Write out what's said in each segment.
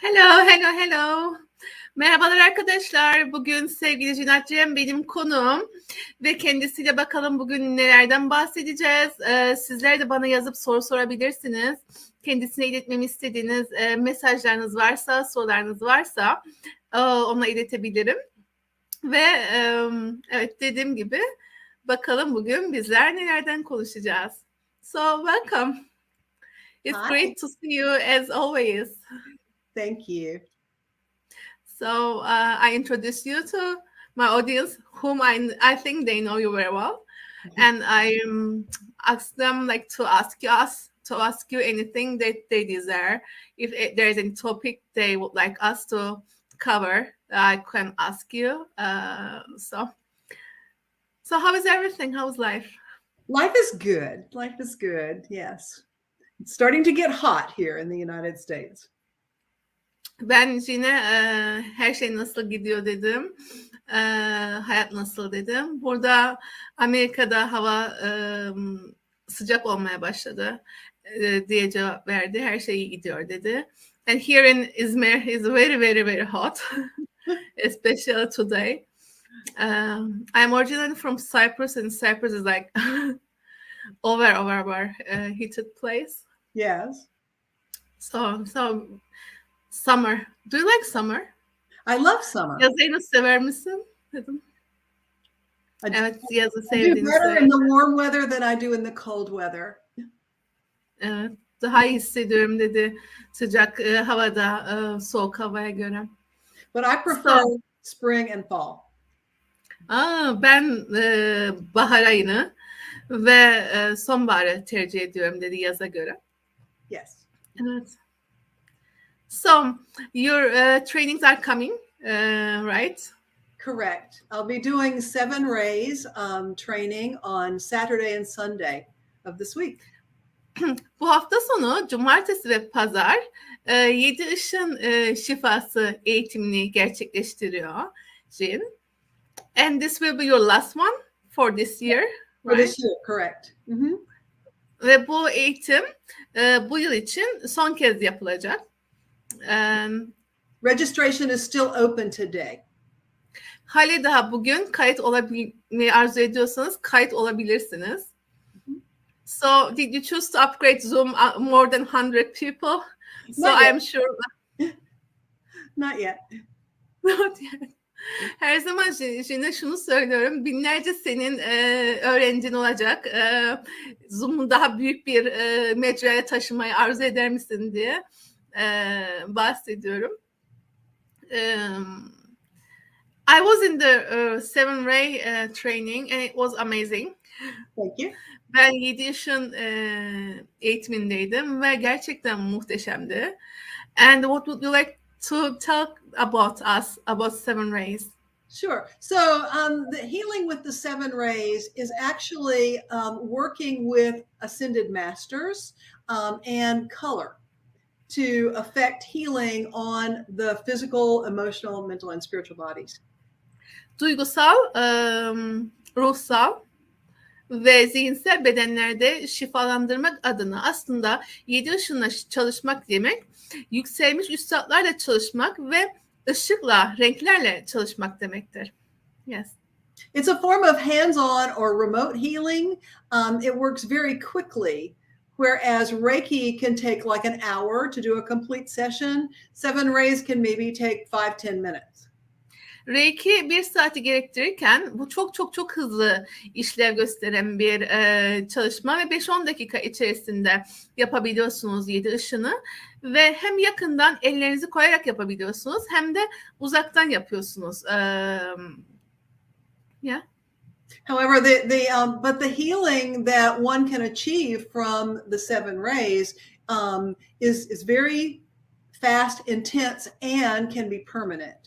Hello, hello, hello. Merhabalar arkadaşlar. Bugün sevgili Cinat Cem benim konuğum ve kendisiyle bakalım bugün nelerden bahsedeceğiz. Sizler de bana yazıp soru sorabilirsiniz. Kendisine iletmemi istediğiniz mesajlarınız varsa, sorularınız varsa ona iletebilirim. Ve evet dediğim gibi bakalım bugün bizler nelerden konuşacağız. So welcome. It's Hi. great to see you as always. Thank you. So I introduce you to my audience, whom I think they know you very well, and I ask them like to ask you anything that they desire. If there's any topic they would like us to cover, I can ask you. So how is everything? How's life? Life is good. Life is good. Yes. It's starting to get hot here in the United States. Ben yine her şey nasıl gidiyor dedim. Hayat nasıl dedim. Burada Amerika'da hava sıcak olmaya başladı diye cevap verdi. Her şey iyi gidiyor dedi. And here in Izmir is very, very, very hot. Especially today. I'm originally from Cyprus and Cyprus is like over heated place. Yes. So summer. Do you like summer? I love summer. Yazı sever misin? Dedim. Evet, yazı I do sevdiğini better söyle. in the warm weather than I do in the cold weather. Evet, daha iyi hissediyorum dedi sıcak havada soğuk havaya göre. But I prefer spring and fall. Ben bahar ayını ve sonbaharı tercih ediyorum dedi yaza göre. Yes. Evet. So your trainings are coming, right? Correct. I'll be doing 7 rays training on Saturday and Sunday of this week. Bu hafta sonu cumartesi ve pazar 7 ışın şifası eğitimini gerçekleştiriyor Jin. And this will be your last one for this year, For right? this year, correct. Mm-hmm. Ve bu eğitim bu yıl için son kez yapılacak. Registration is still open today. Hali daha bugün kayıt olabilmeyi arzu ediyorsanız kayıt olabilirsiniz. So did you choose to upgrade Zoom more than 100 people? So I'm sure. Not yet. Not yet. Her zaman yine şunu söylüyorum. Binlerce senin öğrencin olacak. Zoom'u daha büyük bir mecraya taşımayı arzu eder misin diye bahsediyorum. I was in the 7 ray training and it was amazing. Thank you. Ben 7 ışın eğitimindeydim ve gerçekten muhteşemdi. And what would you like to talk about us, about 7 rays? Sure. So the healing with the 7 rays is actually working with ascended masters and color to affect healing on the physical, emotional, mental, and spiritual bodies. Duygusal, ruhsal ve zihinsel bedenlerde şifalandırmak adına aslında 7 ışınla çalışmak demek, yükselmiş üstadlarla çalışmak ve ışıkla, renklerle çalışmak demektir. Yes. It's a form of hands-on or remote healing. It works very quickly, whereas Reiki can take like an hour to do a complete session. 7 rays can maybe take 5-10 minutes. Reiki 1 saati gerektirirken bu çok hızlı işlev gösteren bir çalışma ve 5-10 dakika içerisinde yapabiliyorsunuz 7 ışını ve hem yakından ellerinizi koyarak yapabiliyorsunuz hem de uzaktan yapıyorsunuz. Yeah. However, but the healing that one can achieve from the 7 rays is very fast, intense, and can be permanent.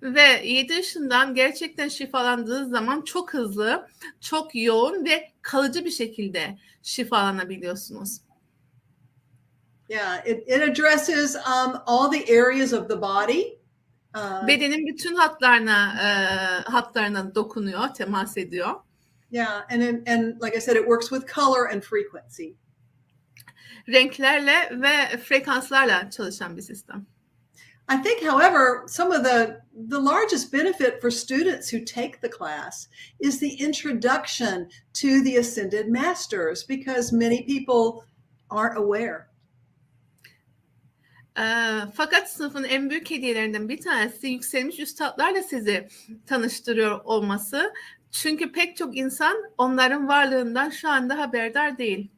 Ve 7 ışından gerçekten şifalandığınız zaman çok hızlı, çok yoğun ve kalıcı bir şekilde şifalanabiliyorsunuz. Yeah, it addresses all the areas of the body. Bedenin bütün hatlarına dokunuyor, temas ediyor. Yeah, and like I said, it works with color and frequency. Renklerle ve frekanslarla çalışan bir sistem. I think, however, some of the largest benefit for students who take the class is the introduction to the Ascended Masters, because many people aren't aware. Fakat sınıfın en büyük hediyelerinden bir tanesi yükselmiş üstadlarla sizi tanıştırıyor olması. Çünkü pek çok insan onların varlığından şu anda haberdar değil.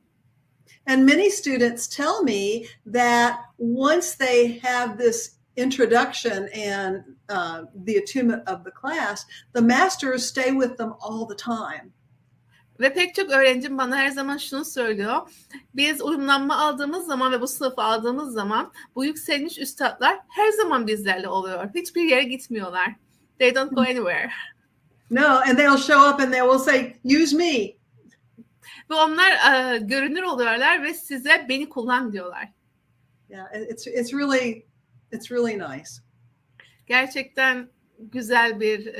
And many students tell me that once they have this introduction and the attunement of the class, the masters stay with them all the time. Ve pek çok öğrencim bana her zaman şunu söylüyor. Biz uyumlanma aldığımız zaman ve bu sınıfı aldığımız zaman bu yükselmiş üstadlar her zaman bizlerle oluyor. Hiçbir yere gitmiyorlar. They don't go anywhere. No, and they'll show up and they will say, use me. Ve onlar görünür oluyorlar ve size beni kullan diyorlar. Yeah, it's really nice. Gerçekten güzel bir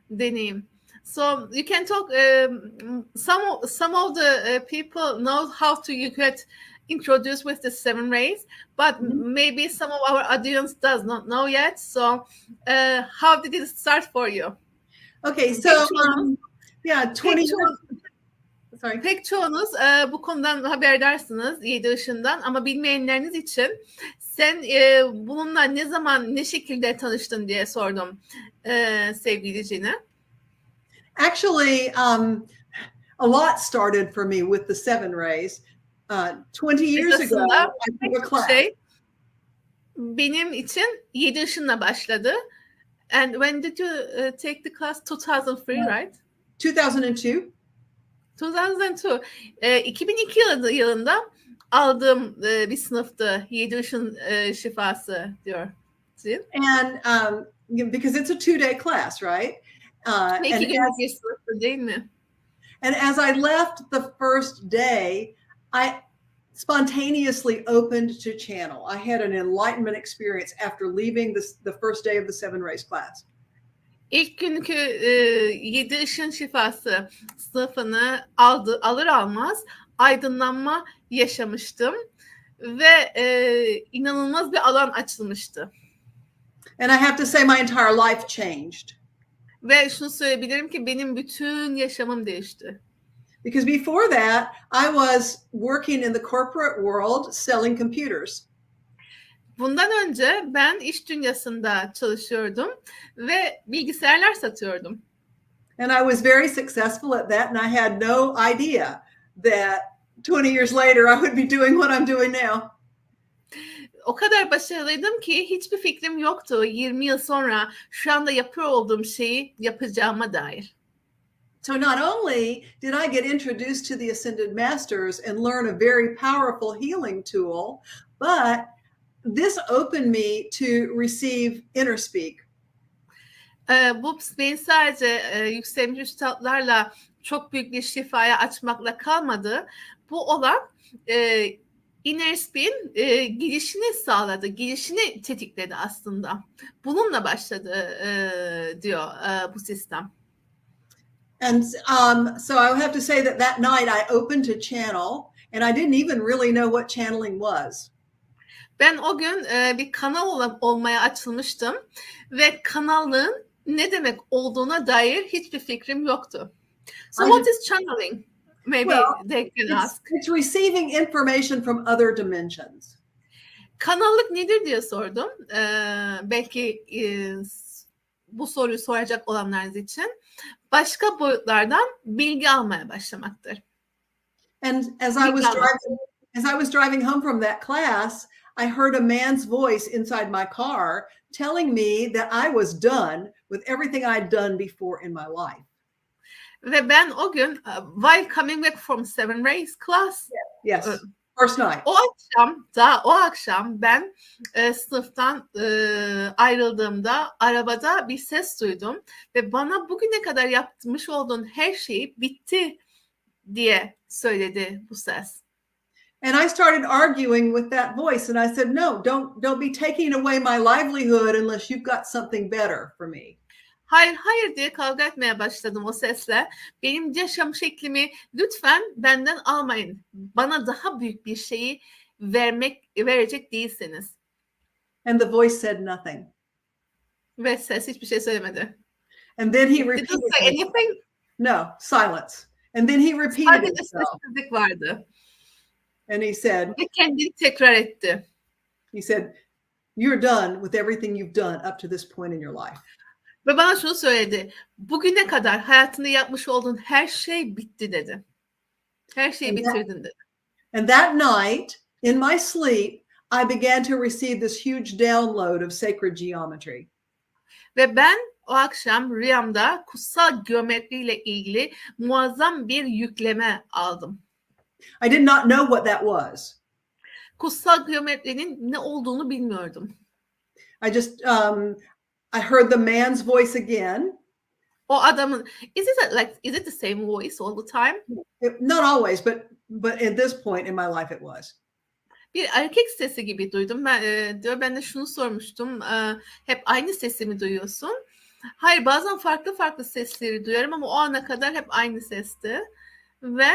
deneyim. So you can talk. Some of the people know how to get introduced with the 7 rays, but maybe some of our audience does not know yet. So how did it start for you? Okay, so yeah, 20 years. Sorry. Pek çoğunuz bu konudan haberdarsınız 7 ışından, ama bilmeyenleriniz için sen bununla ne zaman, ne şekilde tanıştın diye sordum sevgili Cine. Actually, a lot started for me with the 7 rays. 20 years ago, I took a class. Benim için 7 ışınla başladı. And when did you take the class? 2003, right? 2002. 2002 yılında aldığım bir sınıftı 7 ışın şifası diyor. And because it's a 2-day class, right? İki günlük bir sınıftı değil mi? And as I left the first day, I spontaneously opened to channel. I had an enlightenment experience after leaving the first day of the 7 rays class. İlk günkü 7 ışın şifası sınıfını alır almaz aydınlanma yaşamıştım ve inanılmaz bir alan açılmıştı. And I have to say my entire life changed. Ve şunu söyleyebilirim ki benim bütün yaşamım değişti. Because before that, I was working in the corporate world selling computers. Bundan önce ben iş dünyasında çalışıyordum ve bilgisayarlar satıyordum. And I was very successful at that, and I had no idea that 20 years later I would be doing what I'm doing now. O kadar başarılıydım ki hiçbir fikrim yoktu 20 yıl sonra şu anda yapıyor olduğum şeyi yapacağıma dair. So not only did I get introduced to the Ascended Masters and learn a very powerful healing tool, but this opened me to receive inner speak. Bu beni sadece yükselmiş üstadlarla çok büyük bir şifaya açmakla kalmadı. Bu olan inner speak'in gelişini sağladı, gelişini tetikledi aslında. Bununla başladı diyor bu sistem. And so I have to say that night I opened to channel, and I didn't even really know what channeling was. Ben o gün bir kanal olmaya açılmıştım ve kanallığın ne demek olduğuna dair hiçbir fikrim yoktu. So what is channeling? Maybe they can ask. It's receiving information from other dimensions. Kanallık nedir diye sordum. Belki bu soruyu soracak olanlar için başka boyutlardan bilgi almaya başlamaktır. And as I was driving home from that class, I heard a man's voice inside my car telling me that I was done with everything I'd done before in my life. Ve ben o gün while coming back from 7 rays class, yes, first night. O akşam ben sınıftan ayrıldığımda arabada bir ses duydum ve bana bugüne kadar yapmış olduğun her şey bitti diye söyledi bu ses. And I started arguing with that voice, and I said, "No, don't be taking away my livelihood unless you've got something better for me." Hayır diye kavga etmeye başladım o sesle. Benim yaşam şeklimi lütfen benden almayın. Bana daha büyük bir şeyi verecek değilseniz. And the voice said nothing. Ve ses hiçbir şey söylemedi. And then he It repeated didn't say it. anything. No, silence. And then he repeated Sadece himself. sessizlik vardı. And he said, Ve kendini tekrar etti. you're done with everything you've done up to this point in your life. Ve bana şunu söyledi. Bugüne kadar hayatında yapmış olduğun her şey bitti dedi. Her şeyi bitirdin dedi. And that night, in my sleep, I began to receive this huge download of sacred geometry. Ve ben o akşam rüyamda kutsal geometriyle ilgili muazzam bir yükleme aldım. I did not know what that was. Kutsal geometrinin ne olduğunu bilmiyordum. I heard the man's voice again. O adamın, is it the same voice all the time? Not always, but at this point in my life it was. Bir erkek sesi gibi duydum. Ben de şunu sormuştum. Hep aynı sesi mi duyuyorsun? Hayır, bazen farklı sesleri duyuyorum ama o ana kadar hep aynı sesti. Ve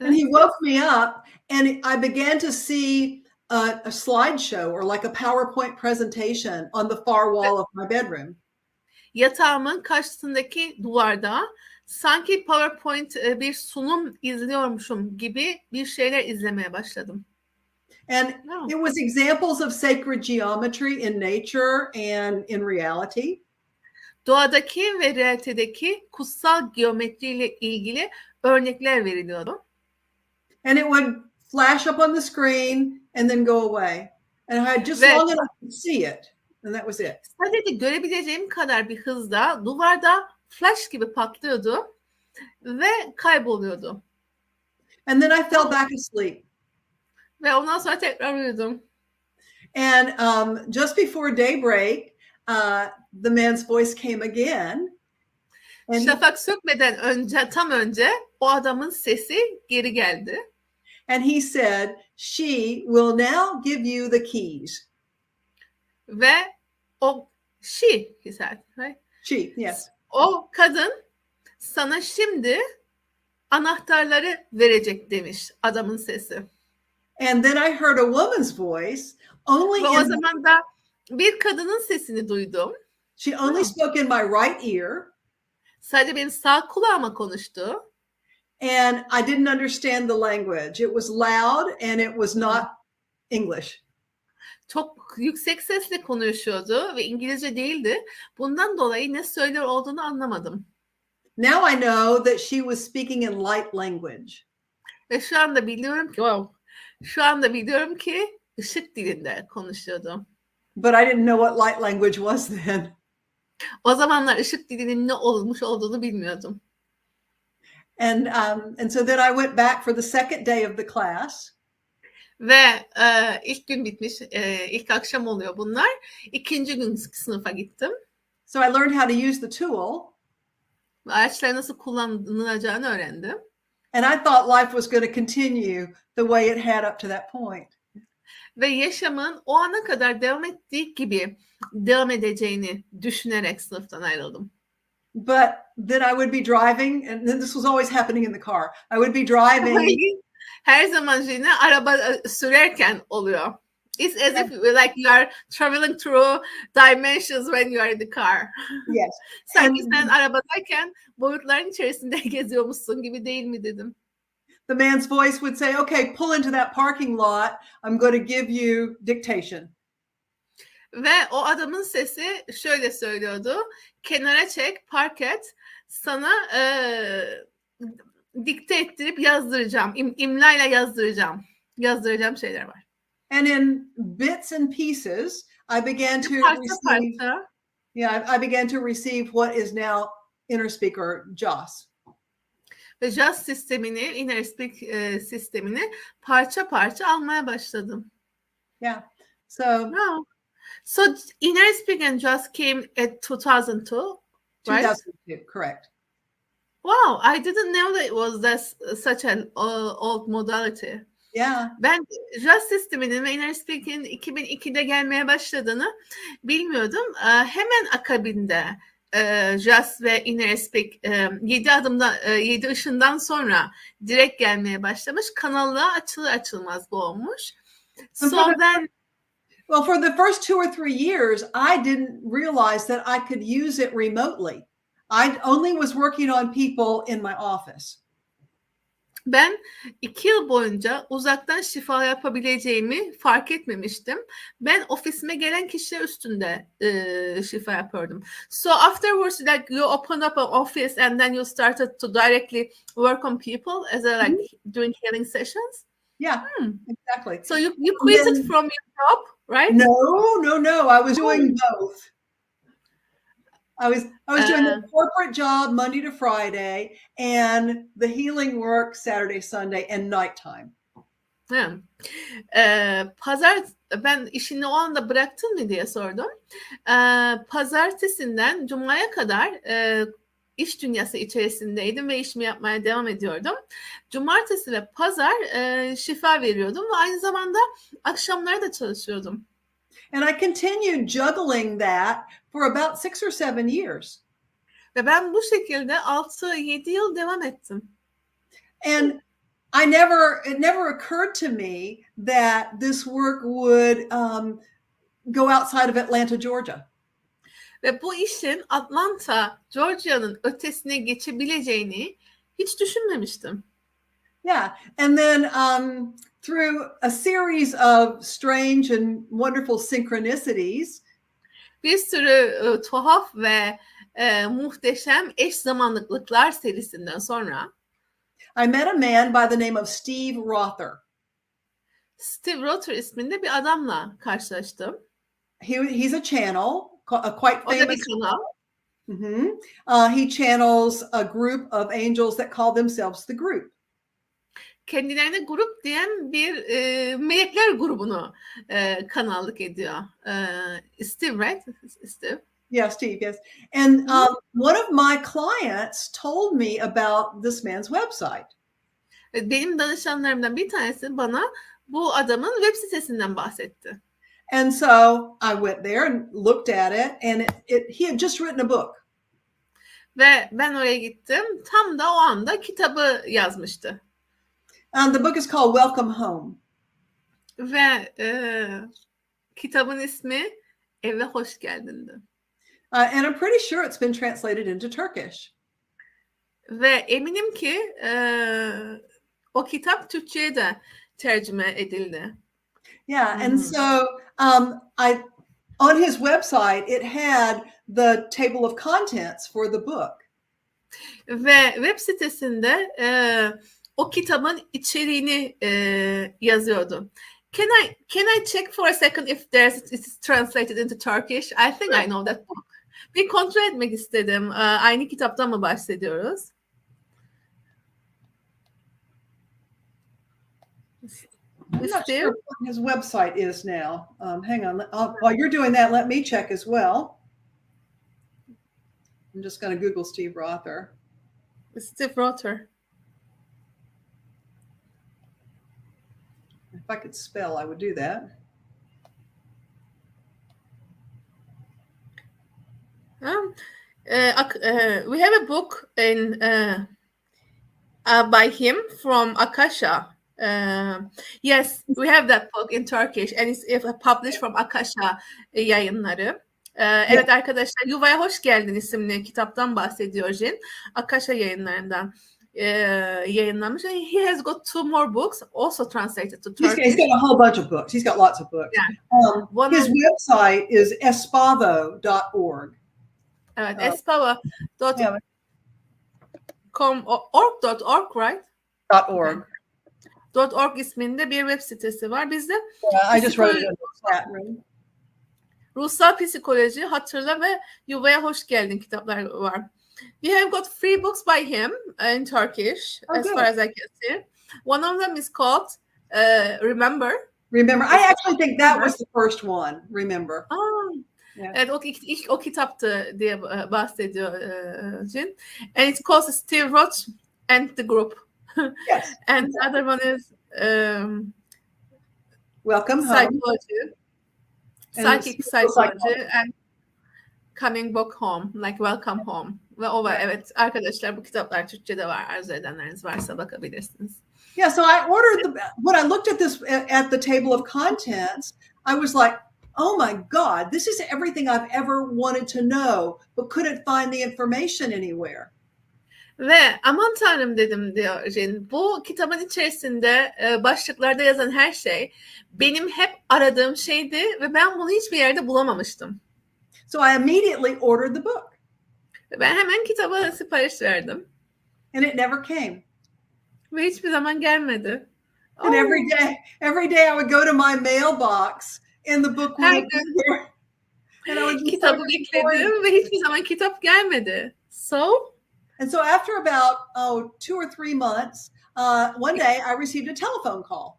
and he woke me up and I began to see a slideshow or like a PowerPoint presentation on the far wall of my bedroom. Yatağımın karşısındaki duvarda sanki PowerPoint bir sunum izliyormuşum gibi bir şeyler izlemeye başladım. And it was examples of sacred geometry in nature and in reality. Doğadaki ve realitedeki kutsal geometriyle ilgili örnekler veriliyordu. And it would flash up on the screen and then go away. And I had just long enough to see it. And that was it. Sadece görebileceğim kadar bir hızda duvarda flash gibi patlıyordu ve kayboluyordu. And then I fell back asleep. Ve ondan sonra tekrar uyudum. And just before daybreak, the man's voice came again. And şafak sökmeden önce, tam önce o adamın sesi geri geldi. And he said, she will now give you the keys. Ve he said, right? She, yes. O kadın sana şimdi anahtarları verecek demiş adamın sesi. And then I heard a woman's voice only Ve o zaman da bir kadının sesini duydum. She only spoke in my right ear. Sadece benim sağ kulağıma konuştu. And I didn't understand the language. It was loud and it was not English. Çok yüksek sesle konuşuyordu ve İngilizce değildi. Bundan dolayı ne söylüyor olduğunu anlamadım. Now I know that she was speaking in light language. Ve şu anda biliyorum ki ışık dilinde konuşuyordu. But I didn't know what light language was then. O zamanlar ışık dilinin ne olmuş olduğunu bilmiyordum. And so then I went back for the second day of the class. Ve ilk gün bitmiş, ilk akşam oluyor bunlar. İkinci gün sınıfa gittim. So I learned how to use the tool. Araçları nasıl kullanılacağını öğrendim. And I thought life was going to continue the way it had up to that point. Ve yaşamın o ana kadar devam ettiği gibi devam edeceğini düşünerek sınıftan ayrıldım. But then I would be driving, and then this was always happening in the car. I would be driving. Her zaman yine araba sürerken oluyor. It's as if like you are traveling through dimensions when you are in the car. Yes. Sanki sen arabadayken boyutların içerisinde geziyormuşsun gibi değil mi dedim. The man's voice would say, okay, pull into that parking lot. I'm going to give you dictation. Ve o adamın sesi şöyle söylüyordu. Kenara çek, park et. Sana dikte ettirip yazdıracağım. İmlayla yazdıracağım. Yazdıracağım şeyler var. And in bits and pieces, I began to receive. Yeah, I began to receive what is now inner speaker JAWS. Ve JAWS sistemini, inner speak sistemini parça parça almaya başladım. Yeah. So inner speak and JAWS came at 2002, right? 2002, correct. Wow, I didn't know that it was such an old modality. Yeah. Ben JAWS sisteminin ve inner speak'in 2002'de gelmeye başladığını bilmiyordum. Hemen akabinde JAWS ve inner speak 7 ışından sonra direkt gelmeye başlamış. Kanalda açılır açılmaz bu olmuş. So then Well, for the first 2 or 3 years, I didn't realize that I could use it remotely. I only was working on people in my office. Ben 2 yıl boyunca uzaktan şifa yapabileceğimi fark etmemiştim. Ben ofisime gelen kişiler üstünde şifa yapıyordum. So afterwards, like you opened up an office and then you started to directly work on people as a like doing healing sessions. Yeah, exactly. So you quit it from your job, right? No. I was doing both. I was doing the corporate job Monday to Friday and the healing work Saturday, Sunday, and nighttime. Pazar ben işini o anda bıraktın mı diye sordum. Pazartesinden Cuma'ya kadar iş dünyası içerisindeydim ve işimi yapmaya devam ediyordum. Cumartesi ve pazar şifa veriyordum ve aynı zamanda akşamları da çalışıyordum. And I continued juggling that for about 6 or 7 years. Ve ben bu şekilde 6-7 yıl devam ettim. And it never occurred to me that this work would go outside of Atlanta, Georgia. Ve bu işin Atlanta, Georgia'nın ötesine geçebileceğini hiç düşünmemiştim. Yeah, and then through a series of strange and wonderful synchronicities, bir sürü tuhaf ve muhteşem eş zamanlıklar serisinden sonra I met a man by the name of Steve Rother. Steve Rother isminde bir adamla karşılaştım. He's a channel, a quite O da famous bir kanal. He channels a group of angels that call themselves the group. Kendilerine grup diyen bir melekler grubunu kanallık ediyor. Steve, right? Steve. Yeah, Steve, yes. And one of my clients told me about this man's website. Benim danışanlarımdan bir tanesi bana bu adamın web sitesinden bahsetti. And so I went there and looked at it, and he had just written a book. Ve ben oraya gittim. Tam da o anda kitabı yazmıştı. And the book is called Welcome Home. Ve kitabın ismi Eve Hoş Geldin'di. And I'm pretty sure it's been translated into Turkish. Ve eminim ki o kitap Türkçe'ye de tercüme edildi. Yeah, and so on his website it had the table of contents for the book. Ve web sitesinde o kitabın içeriğini yazıyordu. Can I check for a second if it's translated into Turkish? I think I know that book. Bir kontrol etmek istedim. Aynı kitaptan mı bahsediyoruz? I'm not sure what his website is now. Hang on. While you're doing that, let me check as well. I'm just going to Google Steve Rother. Steve Rother. If I could spell, I would do that. We have a book in by him from Akasha. Yes, we have that book in Turkish and it's published from Akasha yayınları. Evet arkadaşlar, Yuvaya Hoş Geldin isimli kitaptan bahsediyor Jin. Akasha yayınlarından yayınlanmış. He has got 2 more books also translated to Turkish. He's got a whole bunch of books. He's got lots of books. Yeah. His website is espavo.org. Evet, espavo.com org, right? .org. .org isminde bir web sitesi var. Bizde I just wrote it in the chat room. Ruhsal Psikoloji, Hatırla ve Yuvaya Hoş Geldin kitaplar var. We have got 3 books by him in Turkish, as far as I can see. One of them is called Remember. I actually think that was the first one, Remember. Yeah. Evet, ilk o kitaptı diye bahsediyor Jin. And it's called Steve Roth and the Group. Yes. And the other one is Welcome Psychology. Home. Psychic Psychology and Coming Back Home, like Welcome Home. Ve o var. Evet arkadaşlar, bu kitaplar Türkçe'de var. Arzu edenleriniz varsa bakabilirsiniz. Yeah, so I ordered when I looked at this at the table of contents, I was like, oh my God, this is everything I've ever wanted to know, but couldn't find the information anywhere. Ve aman tanrım dedim diyor Jin. Bu kitabın içerisinde başlıklarda yazan her şey benim hep aradığım şeydi ve ben bunu hiçbir yerde bulamamıştım. So I immediately ordered the book. Ben hemen kitaba sipariş verdim. And it never came. Ve hiçbir zaman gelmedi. And every day I would go to my mailbox and the book Her would be gün there. And I would just kitabı bekledim ve hiçbir zaman kitap gelmedi. And so after about 2 or 3 months, one day I received a telephone call.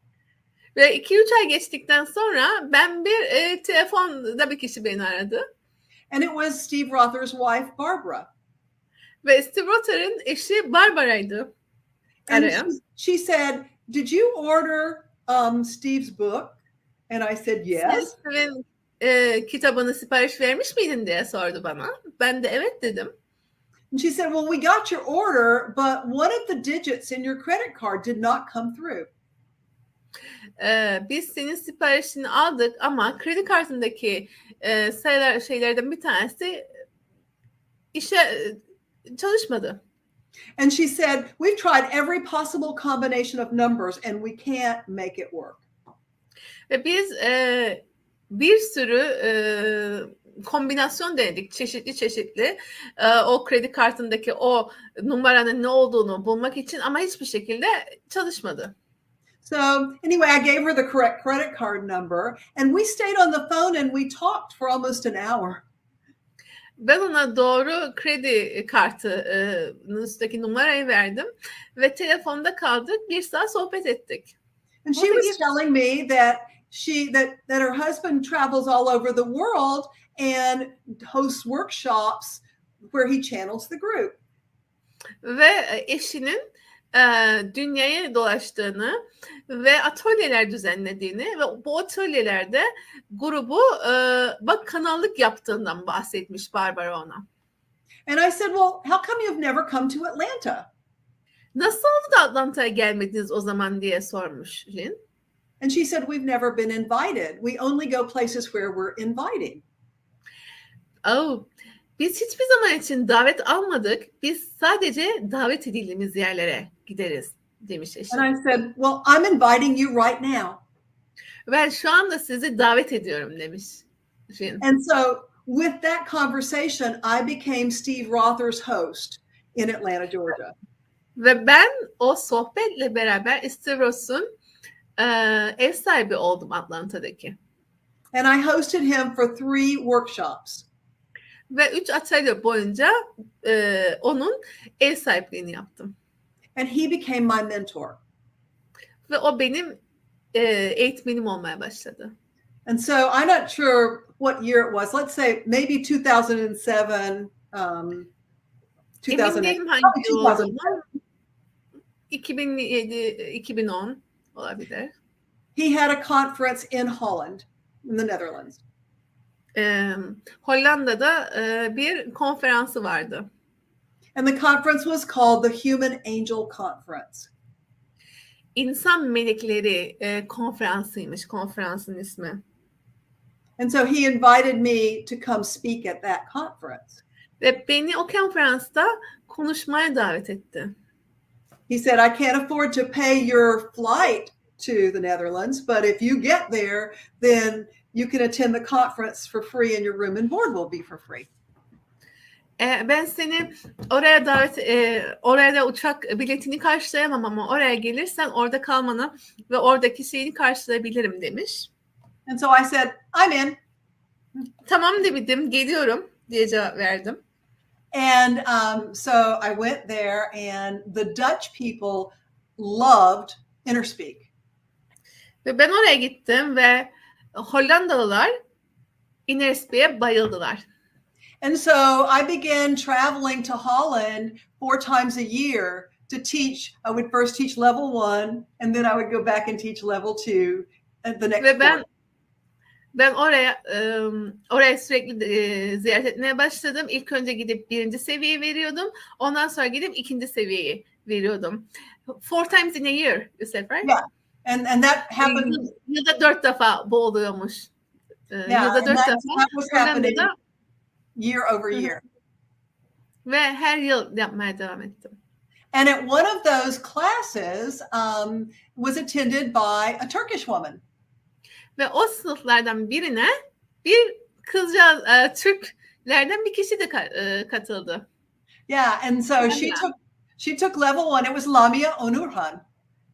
Ve 2-3 ay geçtikten sonra ben bir telefonda bir kişi beni aradı. And it was Steve Rother's wife, Barbara. Ve Steve Rother'ın eşi Barbara'ydı. And she said, "Did you order Steve's book?" And I said, "Yes." Steve'in kitabını sipariş vermiş miydin diye sordu bana. Ben de evet dedim. And she said, "Well, we got your order, but one of the digits in your credit card did not come through." Biz senin siparişini aldık ama kredi kartındaki şeylerden bir tanesi çalışmadı. And she said, "We've tried every possible combination of numbers and we can't make it work." Ve biz bir sürü kombinasyon denedik, çeşitli o kredi kartındaki o numaranın ne olduğunu bulmak için ama hiçbir şekilde çalışmadı. So anyway, I gave her the correct credit card number and we stayed on the phone and we talked for almost an hour. Ben ona doğru kredi kartının üstteki numarayı verdim ve telefonda kaldık, 1 saat sohbet ettik. And she was telling me that her husband travels all over the world and hosts workshops where he channels the group. Ve eşinin dünyayı dolaştığını ve atölyeler düzenlediğini ve bu atölyelerde grubu kanallık yaptığından bahsetmiş Barbara ona. And I said, "Well, how come you've never come to Atlanta?" Nasıl oldu da Atlanta'ya gelmediniz o zaman diye sormuş Jin. And she said, "We've never been invited. We only go places where we're inviting." Biz hiçbir zaman için davet almadık. Biz sadece davet edildiğimiz yerlere gideriz demiş eşim. And I said, "Well, I'm inviting you right now." Ben şu anda sizi davet ediyorum demiş Jin. And so with that conversation, I became Steve Rother's host in Atlanta, Georgia. Ve ben o sohbetle beraber Steve Ross'un ev sahibi oldum Atlanta'daki. And I hosted him for 3 workshops. Ve 3 atölye boyunca onun ev sahipliğini yaptım. And he became my mentor. Ve o benim eğitmenim olmaya başladı. And so I'm not sure what year it was. Let's say maybe 2007, 2008. Emin değilim hangi yıl olduğunu. 2007, 2010 olabilir. He had a conference in Holland, in the Netherlands. Hollanda'da bir konferansı vardı. And the conference was called the Human Angel Conference. İnsan melekleri konferansıymış konferansın ismi. And so he invited me to come speak at that conference. Ve beni o konferansta konuşmaya davet etti. He said, "I can't afford to pay your flight to the Netherlands, but if you get there, then you can attend the conference for free and your room and board will be for free." Ben seni oraya oraya da uçak biletini karşılayamam ama oraya gelirsen orada kalmanı ve oradaki şeyini karşılayabilirim demiş. And so I said, "I'm in." Tamam dedim, geliyorum diye cevap verdim. And so I went there and the Dutch people loved Interspeak. Ve ben oraya gittim ve Hollandalılar Interspeak'e bayıldılar. And so I began traveling to Holland 4 times a year to teach. I would first teach level 1 and then I would go back and teach level 2 at the next Ve quarter. Ben oraya sürekli ziyaret etmeye başladım. İlk önce gidip 1. seviyeyi veriyordum. Ondan sonra gidip 2. seviyeyi veriyordum. 4 times in a year, you said, right? Yeah. And that happened. Yılda 4 defa bu oluyormuş. Yeah, Yılda and 4 defa. that was happening Hollanda'da year over year. ve her yıl yapmaya devam ettim. And at one of those classes was attended by a Turkish woman. Ve o sınıflardan birine bir kızcağız, Türklerden bir kişi de katıldı. Yeah, and so she took level one. It was Lamia Onurhan.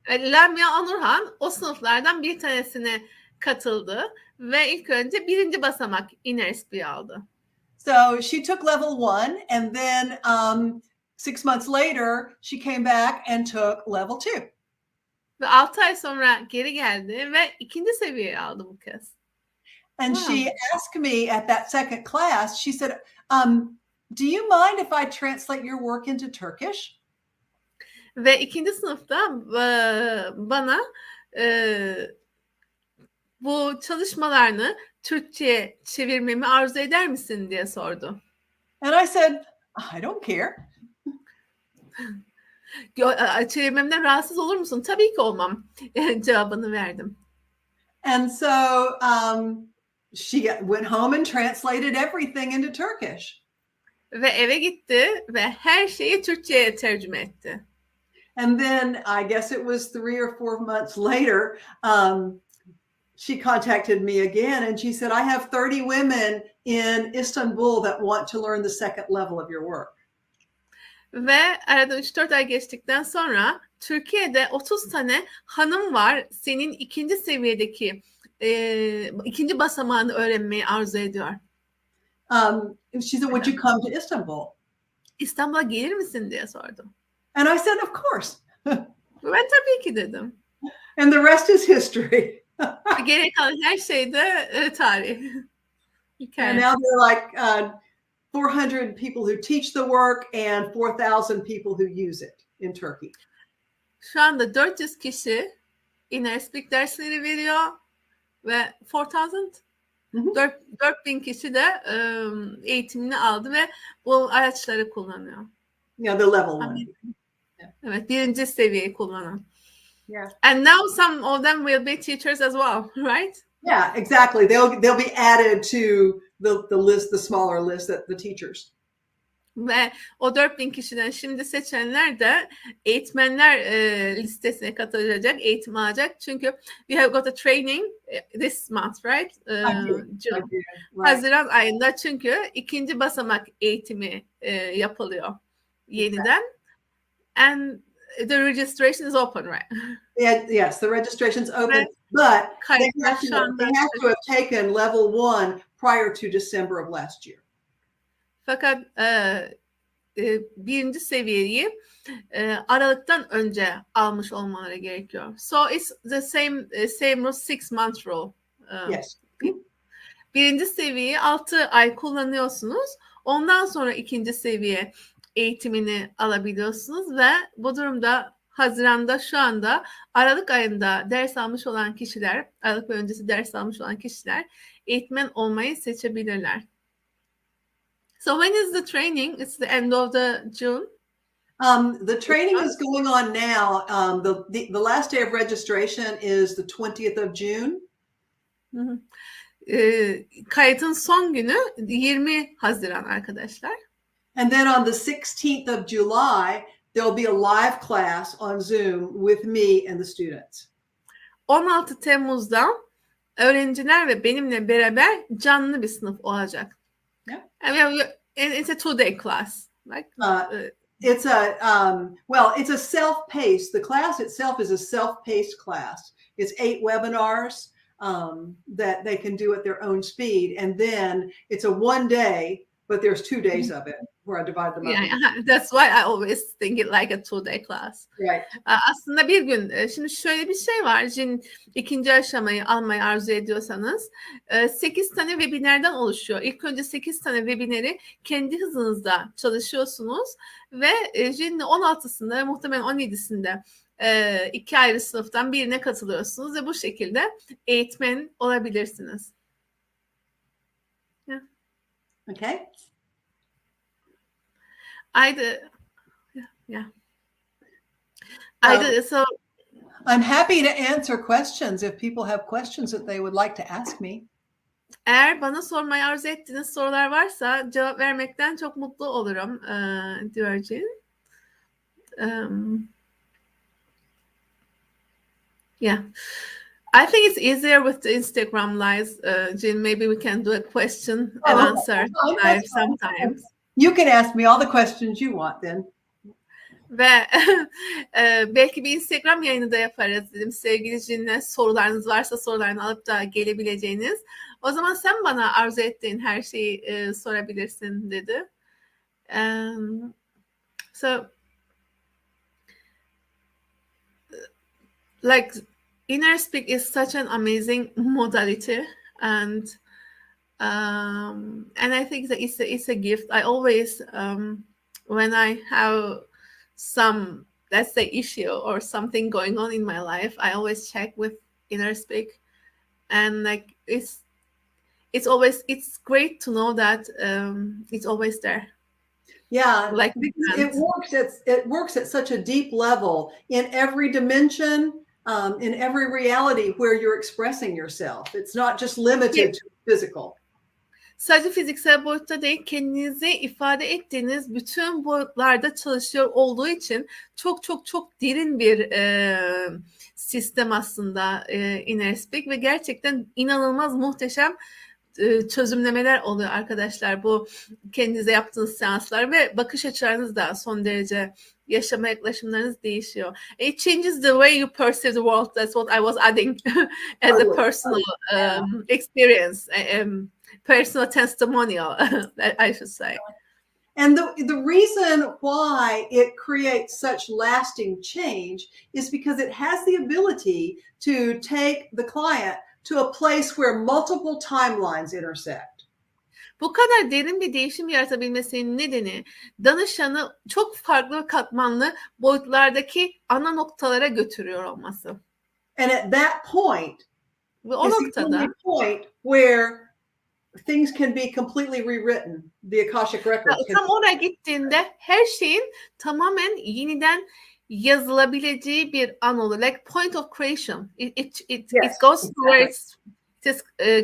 Lamia Onurhan o sınıflardan bir tanesine katıldı ve ilk önce birinci basamak inner speak aldı. So she took level one, and then 6 months later, she came back and took level two. Ve 6 ay sonra geri geldi ve ikinci seviyeyi aldı bu kez. And Wow. she asked me at that second class, she said, do you mind if I translate your work into Turkish? Ve ikinci sınıfta bana bu çalışmalarını Türkçe'ye çevirmemi arzu eder misin diye sordu. And I said, I don't care. Çevirmemden rahatsız olur musun? Tabii ki olmam cevabını verdim. And so she went home and translated everything into Turkish. Ve eve gitti ve her şeyi Türkçe'ye tercüme etti. And then I guess it was 3 or 4 months later, she contacted me again and she said, I have 30 women in Istanbul that want to learn the second level of your work. Ve arada 3-4 ay geçtikten sonra Türkiye'de 30 tane hanım var senin ikinci seviyedeki ikinci basamağını öğrenmeyi arzu ediyor. She said, would you come to Istanbul? İstanbul'a gelir misin diye sordum. And I said, of course. Ben tabii ki dedim. And the rest is history. Geriye kalan her şey de tarih. And now there are like 400 people who teach the work and 4,000 people who use it in Turkey. Şu anda 400 kişi inner speak dersleri veriyor ve 4000 kişi de eğitimini aldı ve bu araçları kullanıyor. Yeah, the level one. Evet, birinci seviyeyi kullanan. Yeah. And now some of them will be teachers as well, right? Yeah, exactly. They'll be added to the list, the smaller list that the teachers. Ve o 4000 kişiden şimdi seçenler de eğitmenler listesine katılacak, eğitim alacak. Çünkü we have got a training this month, right? June. Right. Haziran ayında çünkü ikinci basamak eğitimi yapılıyor yeniden. And the registration is open, right? Yeah, yes, the registration's open, but they have to have taken level one prior to December of last year. Fakat birinci seviyeyi Aralık'tan önce almış olmaları gerekiyor. So it's the same rule, 6 month rule. Yes. Birinci seviyeyi 6 ay kullanıyorsunuz. Ondan sonra ikinci seviye eğitimini alabiliyorsunuz ve bu durumda Haziran'da şu anda Aralık ayında ders almış olan kişiler, Aralık ve öncesi ders almış olan kişiler eğitmen olmayı seçebilirler. So when is the training? It's the end of the June. The training is going on now. The last day of registration is the 20th of June. Kayıtın son günü 20 Haziran arkadaşlar. And then on the 16th of July, there'll be a live class on Zoom with me and the students. 16 Temmuz'da öğrenciler ve benimle beraber canlı bir sınıf olacak. Yeah. I mean, it's a 2-day class. Like, it's a self-paced. The class itself is a self-paced class. It's 8 webinars that they can do at their own speed. And then it's a 1 day, but there's 2 days of it where I divide them up. Yeah, that's why I always think it like a 2-day class. Right. Aslında bir gün, şimdi şöyle bir şey var. Şimdi ikinci aşamayı almayı arzu ediyorsanız 8 tane webinardan oluşuyor. İlk önce 8 tane webinarı kendi hızınızda çalışıyorsunuz ve şimdi 16'sında muhtemelen 17'sinde 2 ayrı sınıftan birine katılıyorsunuz ve bu şekilde eğitmen olabilirsiniz. Yeah. Okay. So I'm happy to answer questions if people have questions that they would like to ask me. Eğer bana sormayı arzu ettiğiniz sorular varsa cevap vermekten çok mutlu olurum diyor Jill. Yeah. I think it's easier with the Instagram lives, Jill. Maybe we can do a question and answer live sometimes. You can ask me all the questions you want then. Ve belki bir Instagram yayını da yaparız dedim. Sevgili Jin'le sorularınız varsa sorularını alıp da gelebileceğiniz. O zaman sen bana arzu ettiğin her şeyi sorabilirsin dedi. So like inner speak is such an amazing modality, and I think that it's a gift. I always when I have some, let's say, issue or something going on in my life, I always check with inner speak, and like it's great to know that it's always there. Yeah, like it works at such a deep level in every dimension, in every reality where you're expressing yourself. It's not just limited to physical. Sadece fiziksel boyutta değil, kendinizi ifade ettiğiniz bütün boyutlarda çalışıyor olduğu için çok çok çok derin bir sistem aslında inner speak ve gerçekten inanılmaz muhteşem çözümlemeler oluyor arkadaşlar. Bu kendinize yaptığınız seanslar ve bakış açılarınız da son derece, yaşama yaklaşımlarınız değişiyor. It changes the way you perceive the world. That's what I was adding as a personal experience, personal testimonial, I should say. And the reason why it creates such lasting change is because it has the ability to take the client to a place where multiple timelines intersect. Bu kadar derin bir değişim yaratabilmesinin nedeni danışanı çok farklı ve katmanlı boyutlardaki ana noktalara götürüyor olması. And at that point, ve o noktada point where things can be completely rewritten. The Akashic Records. Tam oraya gittiğinde her şeyin tamamen yeniden yazılabileceği bir an olur. Like point of creation. It goes to where it is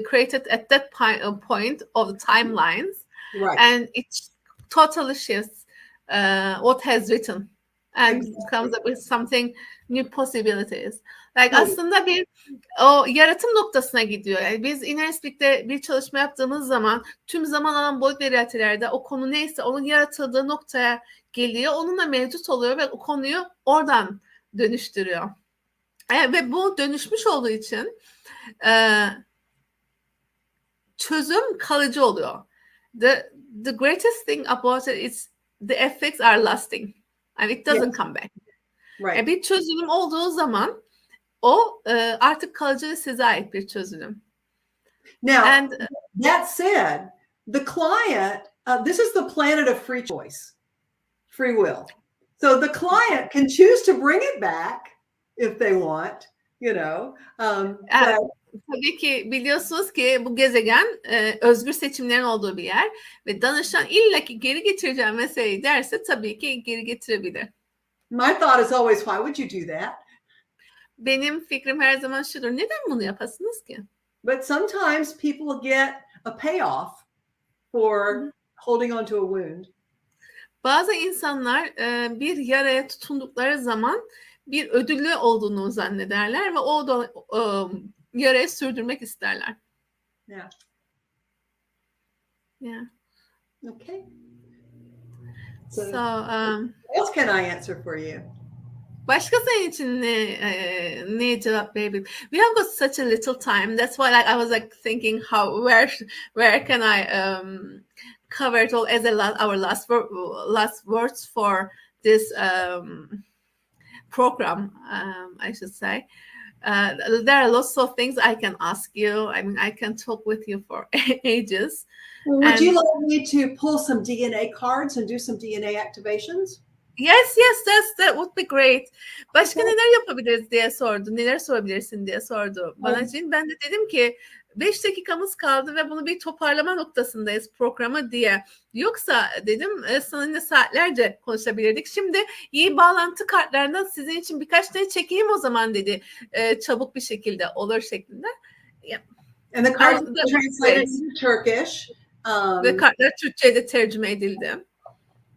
created at that point of the timelines. Right. And it totally shifts what has written and comes up with something new possibilities. Like aslında bir o yaratım noktasına gidiyor. Yani biz Inner Speak'te bir çalışma yaptığımız zaman tüm zaman alan boyut ve realitelerde o konu neyse onun yaratıldığı noktaya geliyor. Onunla mevcut oluyor ve o konuyu oradan dönüştürüyor. Ve bu dönüşmüş olduğu için çözüm kalıcı oluyor. The greatest thing about it is the effects are lasting and it doesn't come back. Right. Bir çözüm olduğu zaman o artık kalıcı ve size ait bir çözüm. Now, that said, the client, this is the planet of free choice, free will. So the client can choose to bring it back if they want, you know. Tabii ki biliyorsunuz ki bu gezegen özgür seçimlerin olduğu bir yer ve danışan illaki geri getireceğim meseleyi derse tabii ki geri getirebilir. My thought is always, why would you do that? Benim fikrim her zaman şudur. Neden bunu yapasınız ki? But sometimes people get a payoff for holding on to a wound. Bazı insanlar bir yaraya tutundukları zaman bir ödülü olduğunu zannederler ve o yarayı sürdürmek isterler. Yeah. Yeah. Okay. So, what else can I answer for you? Başka senin için ne cevap verebilirim? We have got such a little time. That's why I was like thinking where can I cover it all as our last words for this program, I should say. There are lots of things I can ask you. I mean, I can talk with you for ages. Would you like me to pull some DNA cards and do some DNA activations? Yes, that would be great. Başka neler yapabiliriz diye sordu. Neler sorabilirsin diye sordu bana için. Ben de dedim ki 5 dakikamız kaldı ve bunu bir toparlama noktasındayız programı diye. Yoksa dedim seninle saatlerce konuşabilirdik. Şimdi iyi bağlantı kartlarından sizin için birkaç tane çekeyim o zaman dedi. Çabuk bir şekilde olur şeklinde. Yeah. And the cards And are translated into Turkish. Ve kartlar Türkçe'ye de tercüme edildi.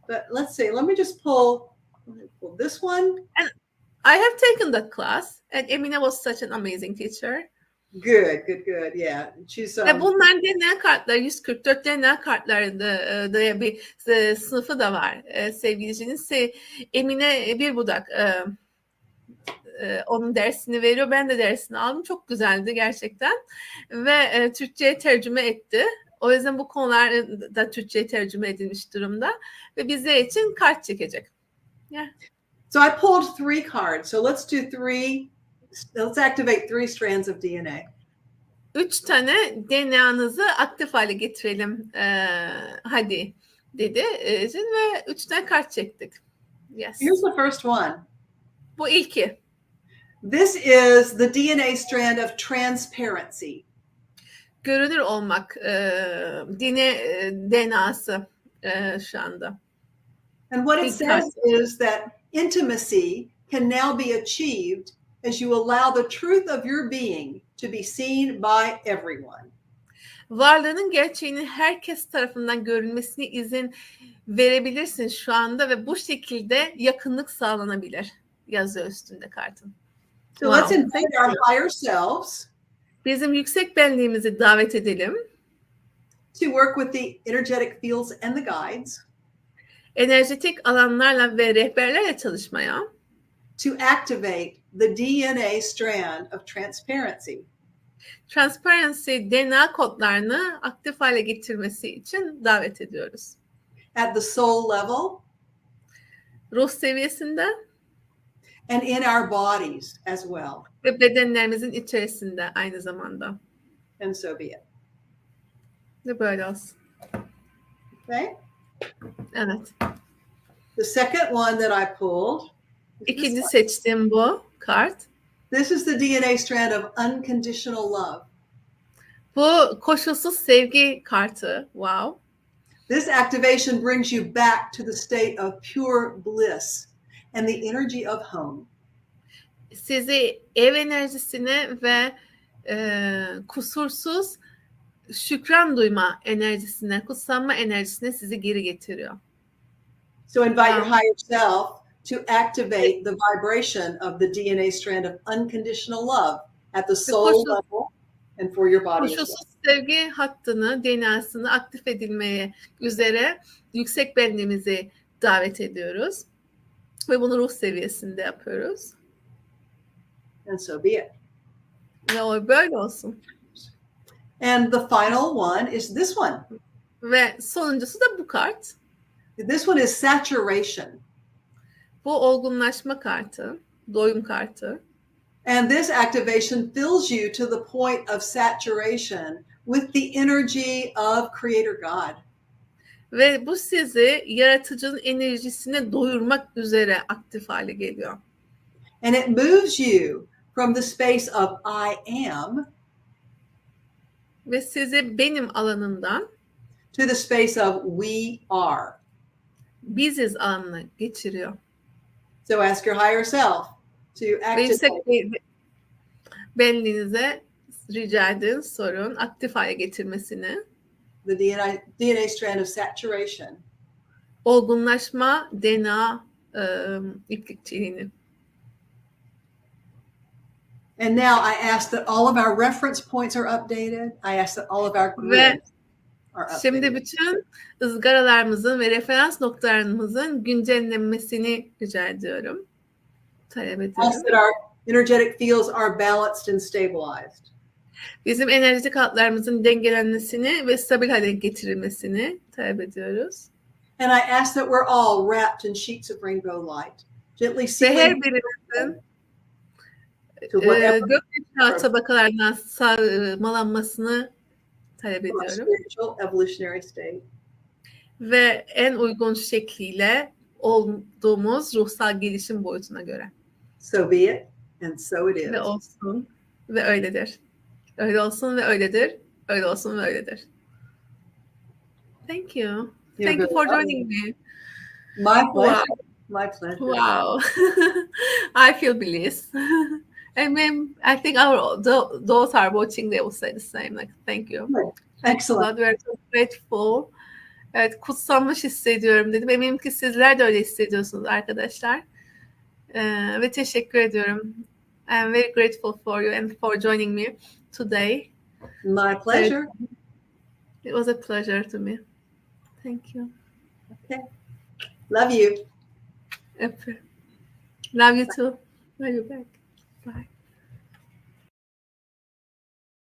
But let's see. Let me just pull this one. And I have taken that class, and Emine was such an amazing teacher. Good. Yeah, she's. Ve bunlar DNA kartları, 144 DNA kartları da bir sınıfı da var sevgilicinin. Emine bir budak onun dersini veriyor. Ben de dersini aldım. Çok güzeldi gerçekten. Ve Türkçe'ye tercüme etti. O yüzden bu konular da Türkçe'ye tercüme edilmiş durumda. Ve bizler için kart çekecek. Yeah. So I pulled 3 cards. So let's activate 3 strands of DNA. 3 tane DNA'nızı aktif hale getirelim. Hadi dedi. Ve 3 tane kart çektik. Yes. Here's the first one. Bu ilki. This is the DNA strand of transparency. Görünür olmak DNA'sı şu anda. And what it says is that intimacy can now be achieved as you allow the truth of your being to be seen by everyone. Varlığının gerçeğinin herkes tarafından görülmesine izin verebilirsin şu anda ve bu şekilde yakınlık sağlanabilir. Yazıyor üstünde kartın. So let's invite our higher selves. Bizim yüksek benliğimizi davet edelim. To work with the energetic fields and the guides. Enerjetik alanlarla ve rehberlerle çalışmaya. To activate the DNA strand of transparency. Transparency DNA kodlarını aktif hale getirmesi için davet ediyoruz. At the soul level. Ruh seviyesinde. And in our bodies as well. Ve bedenlerimizin içerisinde aynı zamanda. And so be it. Ve böyle olsun. Okay. Evet. The second one that I pulled. İkinci seçtiğim bu kart. This is the DNA strand of unconditional love. Bu koşulsuz sevgi kartı. Wow. This activation brings you back to the state of pure bliss and the energy of home. Sizi ev enerjisine ve kusursuz şükran duyma enerjisine, kutsanma enerjisine sizi geri getiriyor. So invite your higher self to activate the vibration of the DNA strand of unconditional love at the soul level and for your body. Koşulsuz sevgi hattını, DNA'sını aktif edilmeye üzere yüksek benliğimizi davet ediyoruz. Ve bunu ruh seviyesinde yapıyoruz. And so be it. Ve o böyle olsun. And the final one is this one. Ve sonuncusu da bu kart. This one is saturation. Bu olgunlaşma kartı, doyum kartı. And this activation fills you to the point of saturation with the energy of Creator God. Ve bu sizi yaratıcının enerjisine doyurmak üzere aktif hale geliyor. And it moves you from the space of I am ve sizi benim alanından to the space of we are. Biziz alanına geçiriyor. So ask your higher self to activate. Benliğinize rica edin, sorun, aktif hale getirmesini. The DNA strand of saturation. Olgunlaşma DNA iplikçiliğini. And now I ask that all of our reference points are updated. I ask that all of our grids are updated. Şimdi bütün ızgaralarımızın ve referans noktalarımızın güncellenmesini rica ediyorum. Talep ediyorum. Ask that our energetic fields are balanced and stabilized. Bizim enerjetik hatlarımızın dengelenmesini ve stabil hale getirilmesini talep ediyoruz. And I ask that we're all wrapped in sheets of rainbow light. Gently ve her birimizin gökyüzü tabakalarından sarmalanmasını talep ediyorum. Spiritual evolutionary state. Ve en uygun şekliyle olduğumuz ruhsal gelişim boyutuna göre. So be it, and so it is. Ve olsun ve öyledir. Öyle olsun ve öyledir. Öyle olsun ve öyledir. Thank you. Thank you for joining me. My pleasure. Wow. My pleasure. Wow. I feel bliss. I think those are watching, they will say the same. Like, thank you. Excellent. We are so grateful. Evet, kutsanmış hissediyorum dedim. Eminim ki sizler de öyle hissediyorsunuz arkadaşlar. Ve teşekkür ediyorum. I'm very grateful for you and for joining me today. My pleasure. It was a pleasure to me. Thank you. Okay. Love you. Love you too. Love you back. Bye.